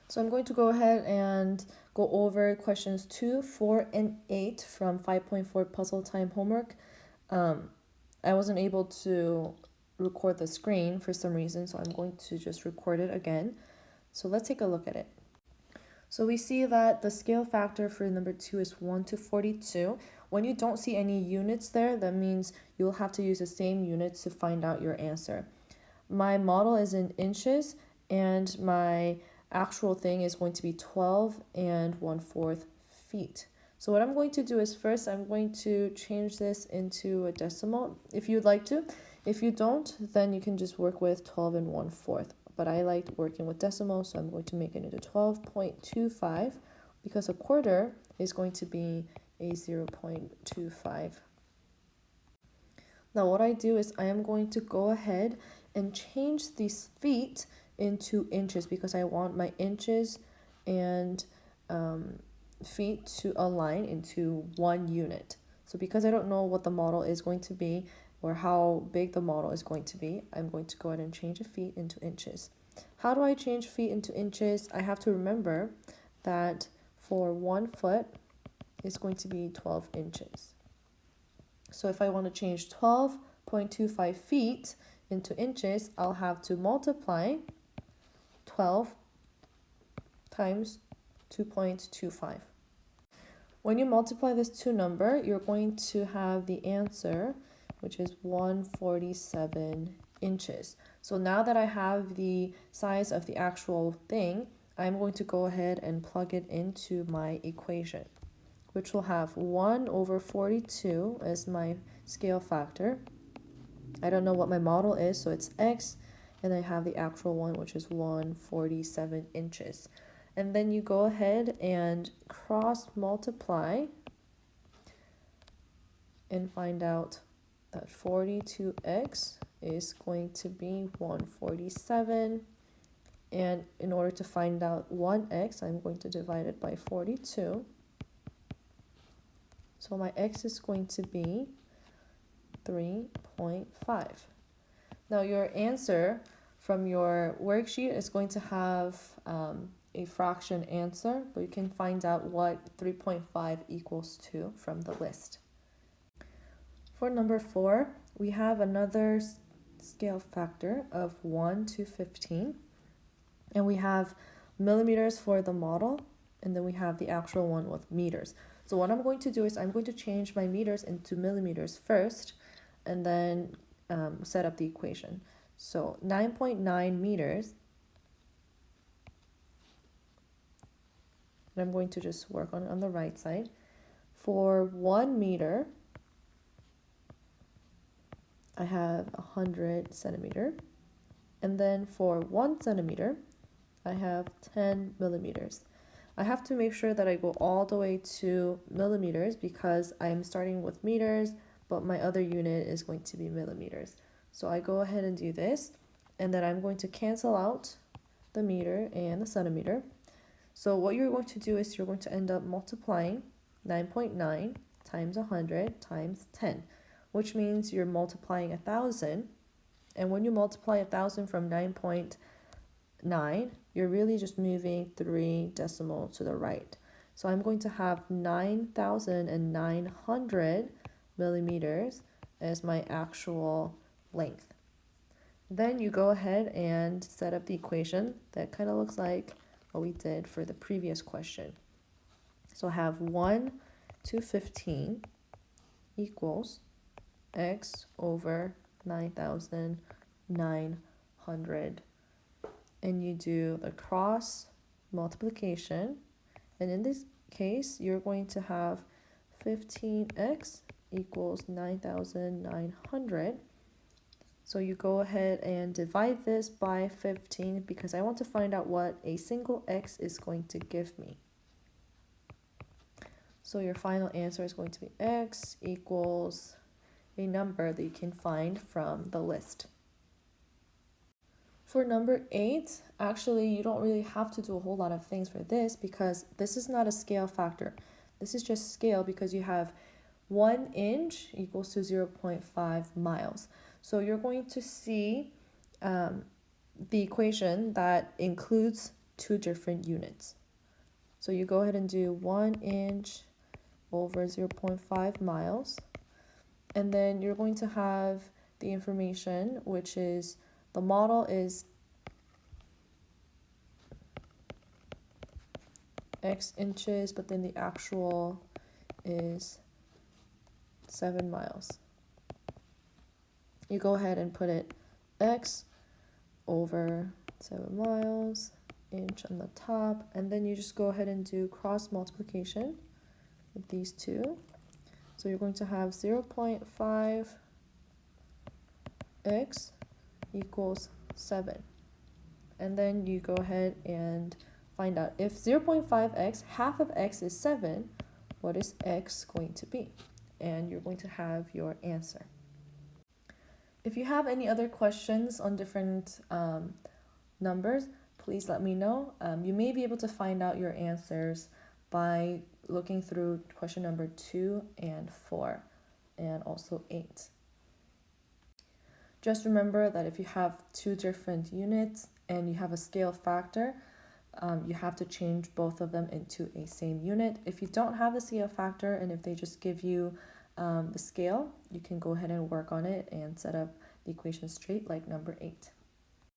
So I'm going to go ahead and go over questions 2, 4, and 8 from 5.4 puzzle time homework. I wasn't able to record the screen for some reason, so I'm going to just record it again. So let's take a look at it. So we see that the scale factor for number 2 is 1 to 42. When you don't see any units there, that means you'll have to use the same units to find out your answer. My model is in inches, and my actual thing is going to be 12 and 1/4 feet. So what I'm going to do is first I'm going to change this into a decimal if you'd like to. If you don't, then you can just work with 12 and 1/4. But I liked working with decimals, so I'm going to make it into 12.25 because a quarter is going to be a 0.25. Now what I do is I am going to go ahead and change these feet into inches because I want my inches and feet to align into one unit. So because I don't know what the model is going to be or how big the model is going to be, I'm going to go ahead and change the feet into inches. How do I change feet into inches? I have to remember that for 1 foot is going to be 12 inches. So if I want to change 12.25 feet into inches, I'll have to multiply 12 times 2.25. When you multiply this two number, you're going to have the answer, which is 147 inches. So now that I have the size of the actual thing, I'm going to go ahead and plug it into my equation, which will have 1 over 42 as my scale factor. I don't know what my model is, so it's x, and I have the actual one, which is 147 inches. And then you go ahead and cross multiply and find out that 42x is going to be 147. And in order to find out 1x, I'm going to divide it by 42. So my x is going to be 3.5. Now your answer from your worksheet is going to have a fraction answer, but you can find out what 3.5 equals to from the list. For number 4, we have another scale factor of 1 to 15, and we have millimeters for the model, and then we have the actual one with meters. So what I'm going to do is I'm going to change my meters into millimeters first, and then set up the equation. So 9.9 meters, and I'm going to just work on the right side. For 1 meter, I have 100 centimeter, and then for 1 centimeter, I have 10 millimeters. I have to make sure that I go all the way to millimeters because I'm starting with meters, but my other unit is going to be millimeters. So I go ahead and do this, and then I'm going to cancel out the meter and the centimeter. So what you're going to do is you're going to end up multiplying 9.9 times 100 times 10, which means you're multiplying 1,000. And when you multiply 1,000 from 9.9, you're really just moving 3 decimals to the right. So I'm going to have 9,900 millimeters as my actual length. Then you go ahead and set up the equation that kind of looks like what we did for the previous question. So I have 1 to 15 equals x over 9,900. And you do the cross multiplication, and in this case you're going to have 15x equals 9,900. So you go ahead and divide this by 15 because I want to find out what a single x is going to give me. So your final answer is going to be x equals a number that you can find from the list. For number 8, actually you don't really have to do a whole lot of things for this because this is not a scale factor. This is just scale because you have 1 inch equals to 0.5 miles. So you're going to see the equation that includes two different units. So you go ahead and do 1 inch over 0.5 miles. And then you're going to have the information, which is the model is X inches, but then the actual is 7 miles. You go ahead and put it X over 7 miles, inch on the top, and then you just go ahead and do cross multiplication with these two. So you're going to have 0.5 x equals 7. And then you go ahead and find out if 0.5x, half of x is 7, what is x going to be? And you're going to have your answer. If you have any other questions on different numbers, please let me know. You may be able to find out your answers by looking through question number 2 and 4 and also 8. Just remember that if you have two different units and you have a scale factor, you have to change both of them into a same unit. If you don't have the scale factor and if they just give you the scale, you can go ahead and work on it and set up the equation straight like number 8.